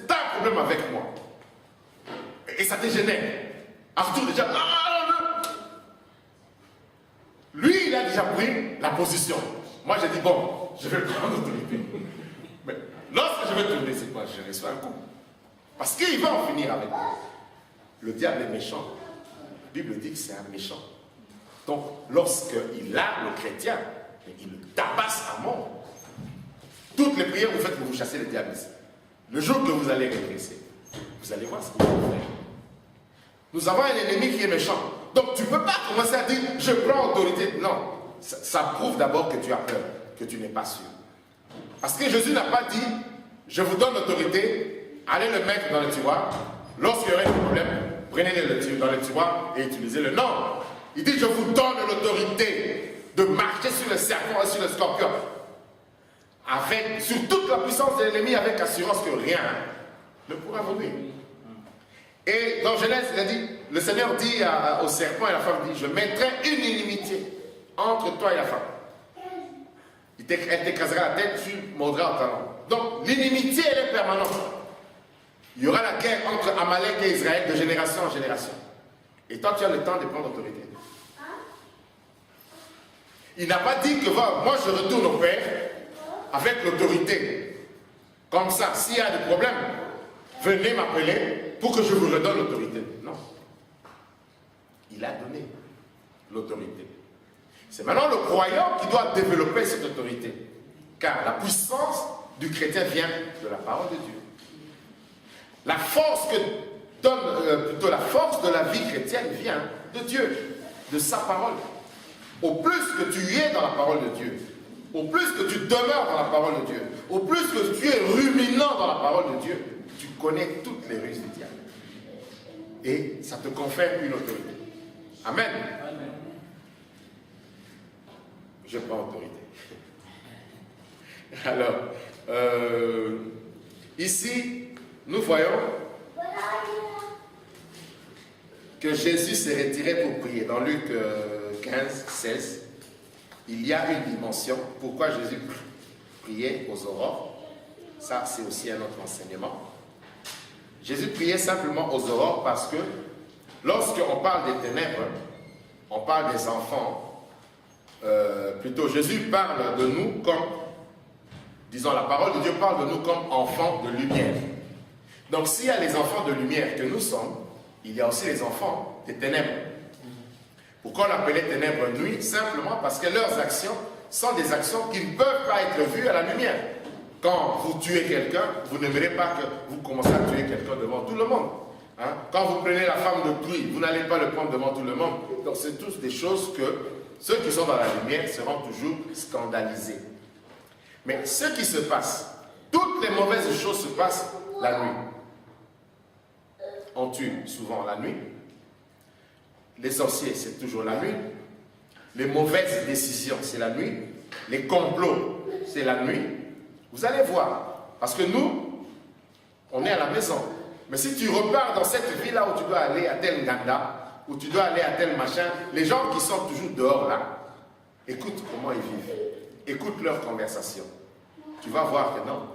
t'as un problème avec moi. Et ça te gênait. Arthur déjà, lui, il a déjà pris la position. Moi, j'ai dit, bon, je vais prendre l'autorité. Mais lorsque je vais tourner, c'est quoi? Je reçois un coup. Parce qu'il va en finir avec moi. Le diable est méchant. La Bible dit que c'est un méchant. Donc, lorsqu'il a le chrétien, il le tabasse à mort. Toutes les prières que vous faites pour vous chasser le diable ici. Le jour que vous allez régresser, vous allez voir ce que vous allez faire. Nous avons un ennemi qui est méchant. Donc, tu ne peux pas commencer à dire, je prends autorité. Non. Ça prouve d'abord que tu as peur, que tu n'es pas sûr. Parce que Jésus n'a pas dit, je vous donne l'autorité, allez le mettre dans le tiroir. Lorsqu'il y aurait des problèmes, prenez-le dans le tiroir et utilisez-le. Non. Il dit, je vous donne l'autorité de marcher sur le serpent et sur le scorpion. Sur toute la puissance de l'ennemi, avec assurance que rien ne pourra vous nuire. Et dans Genèse, il a dit, le Seigneur dit au serpent et à la femme, dit, je mettrai une inimitié entre toi et la femme. Elle t'écrasera la tête, tu mordras au talon. Donc l'inimitié, elle est permanente. Il y aura la guerre entre Amalek et Israël de génération en génération. Et toi, tu as le temps de prendre l'autorité. Il n'a pas dit que moi je retourne au Père avec l'autorité. Comme ça, s'il y a des problèmes, venez m'appeler pour que je vous redonne l'autorité. Non. Il a donné l'autorité. C'est maintenant le croyant qui doit développer cette autorité. Car la puissance du chrétien vient de la parole de Dieu. La force la force de la vie chrétienne vient de Dieu, de sa parole. Au plus que tu es dans la parole de Dieu, au plus que tu demeures dans la parole de Dieu, au plus que tu es ruminant dans la parole de Dieu, tu connais toutes les ruses du diable. Et ça te confère une autorité. Amen. Amen. Je prends autorité. Alors, ici, nous voyons que Jésus s'est retiré pour prier. Dans Luc 15, 16, il y a une dimension. Pourquoi Jésus priait aux aurores? Ça, c'est aussi un autre enseignement. Jésus priait simplement aux aurores parce que lorsqu'on parle des ténèbres, on parle des enfants. Plutôt, Jésus parle de nous comme, disons, la parole de Dieu parle de nous comme enfants de lumière. Donc, s'il y a les enfants de lumière que nous sommes, il y a aussi les enfants des ténèbres. Pourquoi on appelait ténèbres nuit? Simplement parce que leurs actions sont des actions qui ne peuvent pas être vues à la lumière. Quand vous tuez quelqu'un, vous n'aimerez pas que vous commencez à tuer quelqu'un devant tout le monde. Hein? Quand vous prenez la femme d'autrui, vous n'allez pas le prendre devant tout le monde. Donc, c'est tous des choses que ceux qui sont dans la lumière seront toujours scandalisés. Mais ce qui se passe, toutes les mauvaises choses se passent la nuit. On tue souvent la nuit. Les sorciers, c'est toujours la nuit. Les mauvaises décisions, c'est la nuit. Les complots, c'est la nuit. Vous allez voir. Parce que nous, on est à la maison. Mais si tu repars dans cette ville-là où tu dois aller à tel Nganda, où tu dois aller à tel machin, les gens qui sont toujours dehors là, écoute comment ils vivent. Écoute leur conversation. Tu vas voir que non.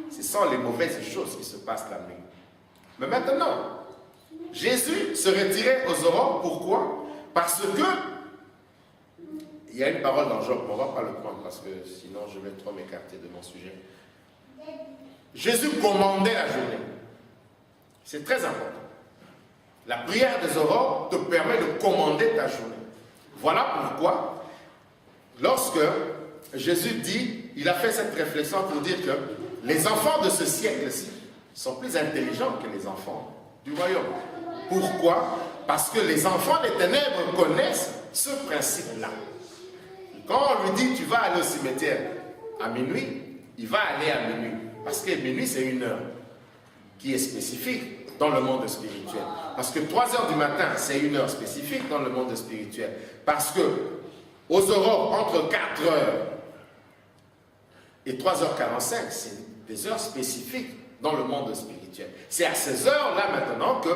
Ce sont les mauvaises choses qui se passent la nuit. Mais maintenant, Jésus se retirait aux aurores. Pourquoi? Parce que il y a une parole dans Job, on ne va pas le prendre parce que sinon je vais trop m'écarter de mon sujet. Jésus commandait la journée. C'est très important. La prière des aurores te permet de commander ta journée. Voilà pourquoi, lorsque Jésus dit, il a fait cette réflexion pour dire que les enfants de ce siècle-ci sont plus intelligents que les enfants du royaume. Pourquoi? Parce que les enfants des ténèbres connaissent ce principe-là. Quand on lui dit, tu vas aller au cimetière à minuit, il va aller à minuit. Parce que minuit, c'est une heure qui est spécifique dans le monde spirituel. Parce que 3 heures du matin, c'est une heure spécifique dans le monde spirituel. Parce que aux aurores, entre 4 heures et 3h45, c'est des heures spécifiques dans le monde spirituel. C'est à ces heures-là maintenant que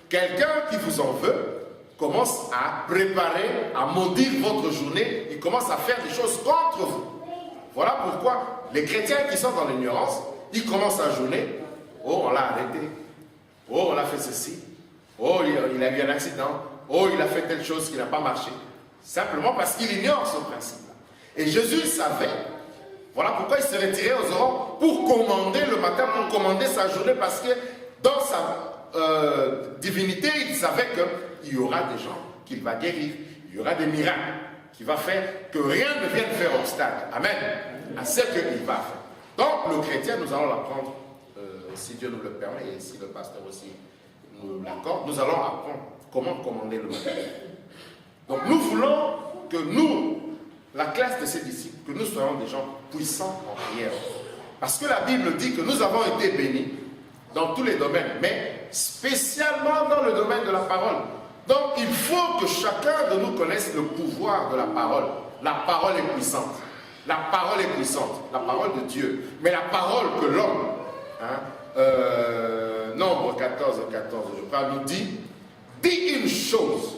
quelqu'un qui vous en veut commence à préparer, à maudire votre journée, il commence à faire des choses contre vous. Voilà pourquoi les chrétiens qui sont dans l'ignorance, ils commencent à jeûner Oh, on l'a arrêté. Oh, on a fait ceci. Oh, il a eu un accident. Oh, il a fait telle chose qui n'a pas marché. Simplement parce qu'il ignore ce principe-là. Et Jésus savait. Voilà pourquoi il se retirait aux aurores pour commander le matin, pour commander sa journée, parce que dans sa divinité, il savait qu'il y aura des gens qu'il va guérir. Il y aura des miracles qui va faire que rien ne vienne faire obstacle. Amen. À ce qu'il va faire. Donc, le chrétien, nous allons l'apprendre, si Dieu nous le permet, et si le pasteur aussi nous l'accorde, nous allons apprendre comment commander le matin. Donc, nous voulons que nous, la classe de ces disciples, que nous soyons des gens puissants en prière. Parce que la Bible dit que nous avons été bénis dans tous les domaines, mais spécialement dans le domaine de la parole. Donc, il faut que chacun de nous connaisse le pouvoir de la parole. La parole est puissante. La parole est puissante. La parole de Dieu. Mais la parole que l'homme, Nombre 14, 14, je crois, nous dit, dis une chose,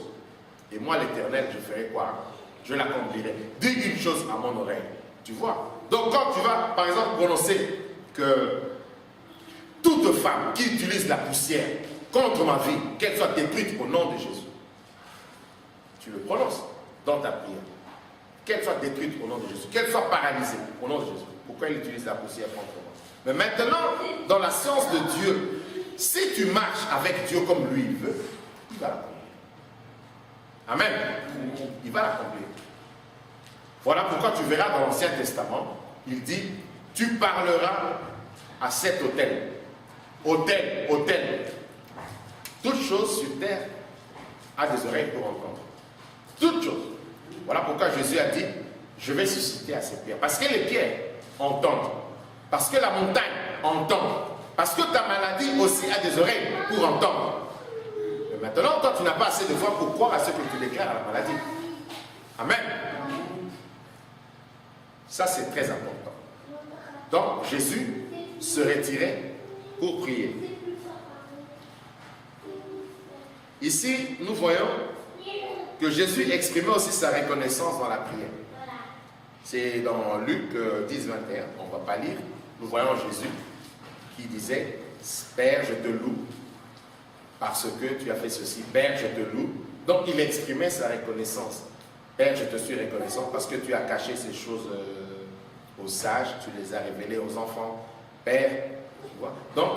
et moi l'Éternel, je ferai quoi? Je l'accomplirai. Dis une chose à mon oreille. Tu vois? Donc, quand tu vas, par exemple, prononcer que toute femme qui utilise la poussière contre ma vie, qu'elle soit détruite au nom de Jésus. Tu le prononces dans ta prière. Qu'elle soit détruite au nom de Jésus. Qu'elle soit paralysée au nom de Jésus. Pourquoi il utilise la poussière contre moi? Mais maintenant, dans la science de Dieu, si tu marches avec Dieu comme lui il veut, il va l'accomplir. Amen. Il va l'accomplir. Voilà pourquoi tu verras dans l'Ancien Testament, il dit, tu parleras à cet autel. Autel, autel. Toute chose sur terre a des oreilles pour entendre. Toute chose. Voilà pourquoi Jésus a dit, je vais susciter à ces pierres. Parce que les pierres entendent. Parce que la montagne entend. Parce que ta maladie aussi a des oreilles pour entendre. Mais maintenant, toi, tu n'as pas assez de foi pour croire à ce que tu déclares à la maladie. Amen. Ça, c'est très important. Donc, Jésus se retirait pour prier. Ici, nous voyons que Jésus exprimait aussi sa reconnaissance dans la prière. C'est dans Luc 10, 21, on ne va pas lire. Nous voyons Jésus qui disait, Père, je te loue, parce que tu as fait ceci. Père, je te loue. Donc, il exprimait sa reconnaissance. Père, je te suis reconnaissant parce que tu as caché ces choses aux sages, tu les as révélées aux enfants. Père, tu vois. Donc,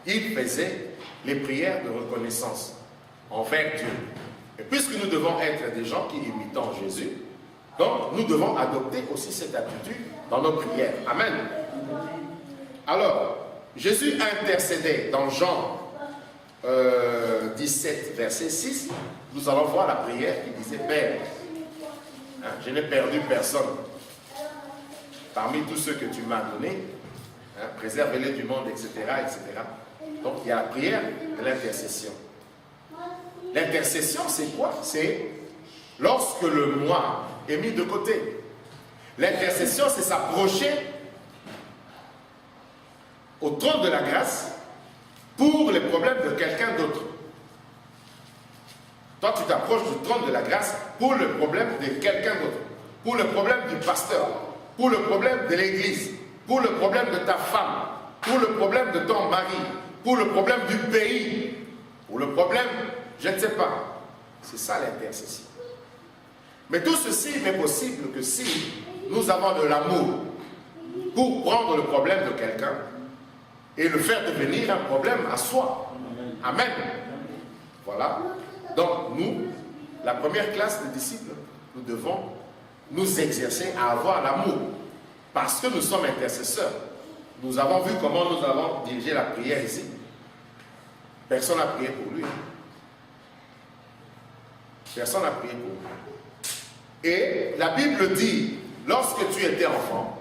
il faisait les prières de reconnaissance envers Dieu. Et puisque nous devons être des gens qui imitons Jésus, donc nous devons adopter aussi cette attitude dans nos prières. Amen. Alors, Jésus intercédait dans Jean 17, verset 6. Nous allons voir la prière qui disait, Père, je n'ai perdu personne. Parmi tous ceux que tu m'as donnés, préserve-les du monde, etc., etc. Donc, il y a la prière de l'intercession. L'intercession, c'est quoi? C'est lorsque le moi est mis de côté. L'intercession, c'est s'approcher au trône de la grâce pour les problèmes de quelqu'un d'autre. Toi, tu t'approches du trône de la grâce pour le problème de quelqu'un d'autre. Pour le problème du pasteur, pour le problème de l'église, pour le problème de ta femme, pour le problème de ton mari, pour le problème du pays, pour le problème, je ne sais pas. C'est ça l'intercession. Mais tout ceci n'est possible que si nous avons de l'amour pour prendre le problème de quelqu'un et le faire devenir un problème à soi. Amen. Voilà. Donc nous, la première classe de disciples, nous devons nous exercer à avoir l'amour. Parce que nous sommes intercesseurs. Nous avons vu comment nous avons dirigé la prière ici. Personne n'a prié pour lui. Personne n'a prié pour lui. Et la Bible dit, lorsque tu étais enfant,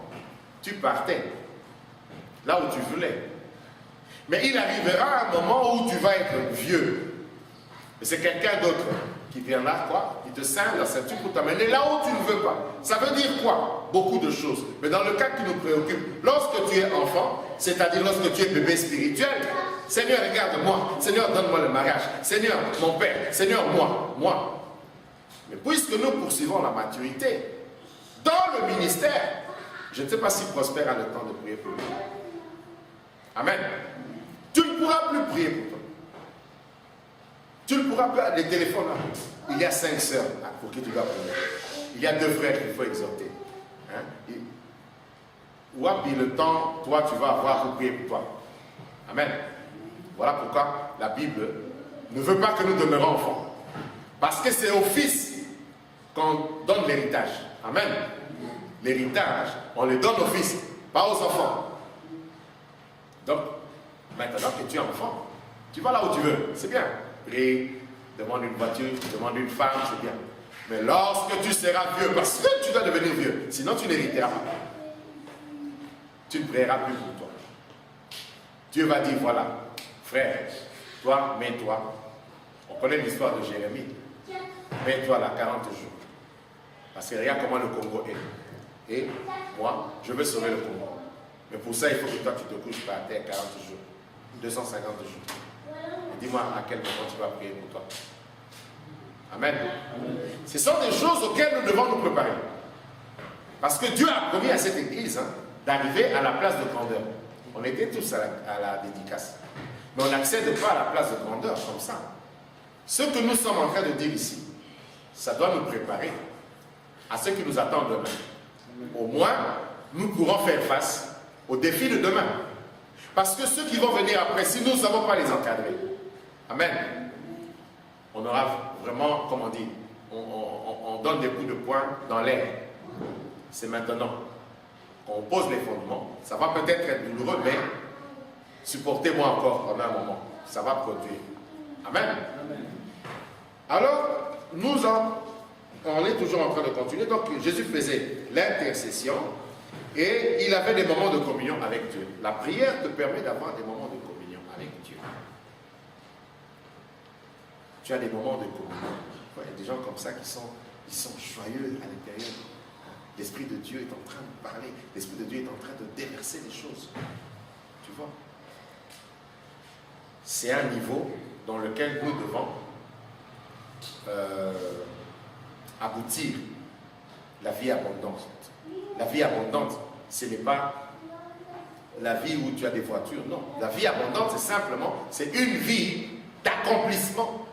tu partais là où tu voulais. Mais il arrivera un moment où tu vas être vieux. Et c'est quelqu'un d'autre qui viendra, quoi, qui te scinde la ceinture pour t'amener là où tu ne veux pas. Ça veut dire quoi? Beaucoup de choses. Mais dans le cas qui nous préoccupe, lorsque tu es enfant, c'est-à-dire lorsque tu es bébé spirituel, Seigneur, regarde-moi. Seigneur, donne-moi le mariage. Seigneur, mon père. Seigneur, moi. Mais puisque nous poursuivons la maturité, dans le ministère, je ne sais pas si Prosper a le temps de prier pour lui. Amen. pourras plus prier pour toi. Tu ne pourras pas, les téléphones là, il y a 5 sœurs pour qui tu dois prier. Il y a 2 frères qu'il faut exhorter. Hein? Puis le temps, toi, tu vas avoir pour prier pour toi. Amen. Voilà pourquoi la Bible ne veut pas que nous demeurions enfants. Parce que c'est au fils qu'on donne l'héritage. Amen. L'héritage, on le donne aux fils, pas aux enfants. Donc, maintenant que tu es enfant, tu vas là où tu veux, c'est bien. Prie, demande une voiture, demande une femme, c'est bien. Mais lorsque tu seras vieux, parce que tu dois devenir vieux, sinon tu n'hériteras pas. Tu ne prieras plus pour toi. Dieu va dire, voilà, frère, toi, mets-toi. On connaît l'histoire de Jérémie. Mets-toi là 40 jours. Parce que regarde comment le Congo est. Et moi, je veux sauver le Congo. Mais pour ça, il faut que toi, tu te couches par terre 40 jours. 250 jours. Et dis-moi à quel moment tu vas prier pour toi. Amen. Ce sont des choses auxquelles nous devons nous préparer. Parce que Dieu a promis à cette église d'arriver à la place de grandeur. On était tous à la dédicace. Mais on n'accède pas à la place de grandeur comme ça. Ce que nous sommes en train de dire ici, ça doit nous préparer à ce qui nous attend demain. Au moins, nous pourrons faire face aux défis de demain. Parce que ceux qui vont venir après, si nous ne savons pas les encadrer, amen, on aura vraiment, comme on dit, on donne des coups de poing dans l'air. C'est maintenant qu'on pose les fondements. Ça va peut-être être douloureux, mais supportez-moi encore pendant un moment. Ça va produire. Amen. Alors, on est toujours en train de continuer. Donc, Jésus faisait l'intercession et il avait des moments de communion avec Dieu. La prière te permet d'avoir des moments de communion avec Dieu. Tu as des moments de communion. Il y a des gens comme ça qui sont joyeux à l'intérieur. L'Esprit de Dieu est en train de parler. L'Esprit de Dieu est en train de déverser des choses. Tu vois? C'est un niveau dans lequel nous devons aboutir la vie abondante. La vie abondante, ce n'est pas la vie où tu as des voitures, non. La vie abondante, c'est simplement, c'est une vie d'accomplissement.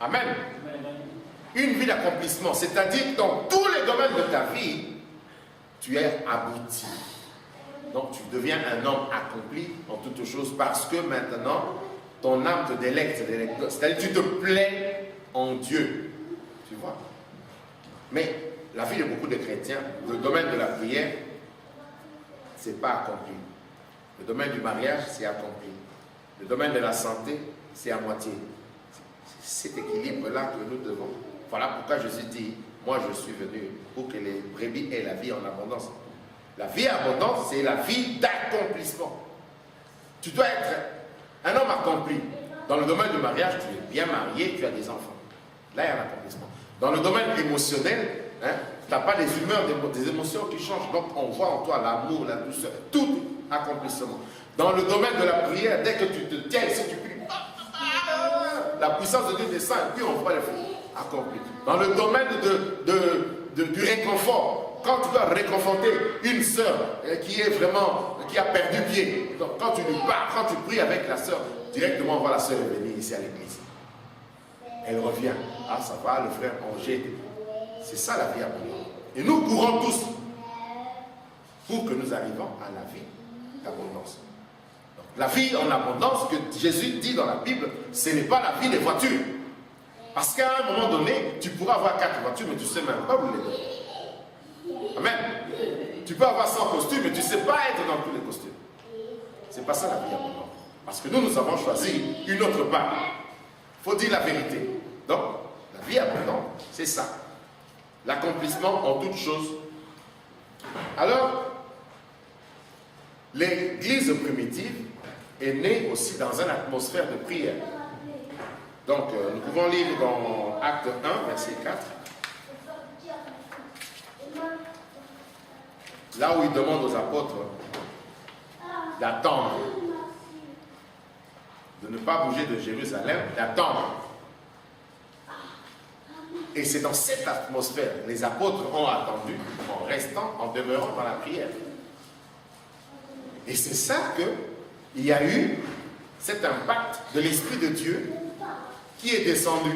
Amen. Une vie d'accomplissement, c'est-à-dire que dans tous les domaines de ta vie, tu es abouti. Donc tu deviens un homme accompli en toutes choses parce que maintenant, ton âme te délecte, c'est-à-dire que tu te plais en Dieu. Tu vois? Mais la vie de beaucoup de chrétiens, le domaine de la prière, ce n'est pas accompli. Le domaine du mariage, c'est accompli. Le domaine de la santé, c'est à moitié. C'est cet équilibre-là que nous devons. Voilà pourquoi Jésus dit, moi je suis venu pour que les brebis aient la vie en abondance. La vie abondante, c'est la vie d'accomplissement. Tu dois être un homme accompli. Dans le domaine du mariage, tu es bien marié, tu as des enfants. Là, il y a l'accomplissement. Dans le domaine émotionnel, tu n'as pas des humeurs, des émotions qui changent. Donc, on voit en toi l'amour, la douceur, tout accomplissement. Dans le domaine de la prière, dès que tu te tiens ici, tu pries. La puissance de Dieu descend et puis on voit les fruits accomplis. Dans le domaine du réconfort, quand tu dois réconforter une sœur qui a perdu pied, donc quand tu lui parles, quand tu pries avec la sœur, directement on voit la sœur venir ici à l'église. Elle revient. Ah, ça va, le frère Angers. C'est ça la vie abondante. Et nous courons tous pour que nous arrivions à la vie d'abondance. La vie en abondance que Jésus dit dans la Bible, ce n'est pas la vie des voitures. Parce qu'à un moment donné, tu pourras avoir 4 voitures, mais tu ne sais même pas où les donner. Amen. Tu peux avoir 100 costumes, mais tu ne sais pas être dans tous les costumes. Ce n'est pas ça la vie abondante. Parce que nous avons choisi une autre part. Il faut dire la vérité. Donc, la vie abondante, c'est ça. L'accomplissement en toutes choses. Alors, l'église primitive est née aussi dans une atmosphère de prière. Donc, nous pouvons lire dans Acte 1, verset 4. Là où il demande aux apôtres d'attendre, de ne pas bouger de Jérusalem, d'attendre. Et c'est dans cette atmosphère que les apôtres ont attendu en restant, en demeurant dans la prière. Et c'est ça que il y a eu cet impact de l'Esprit de Dieu qui est descendu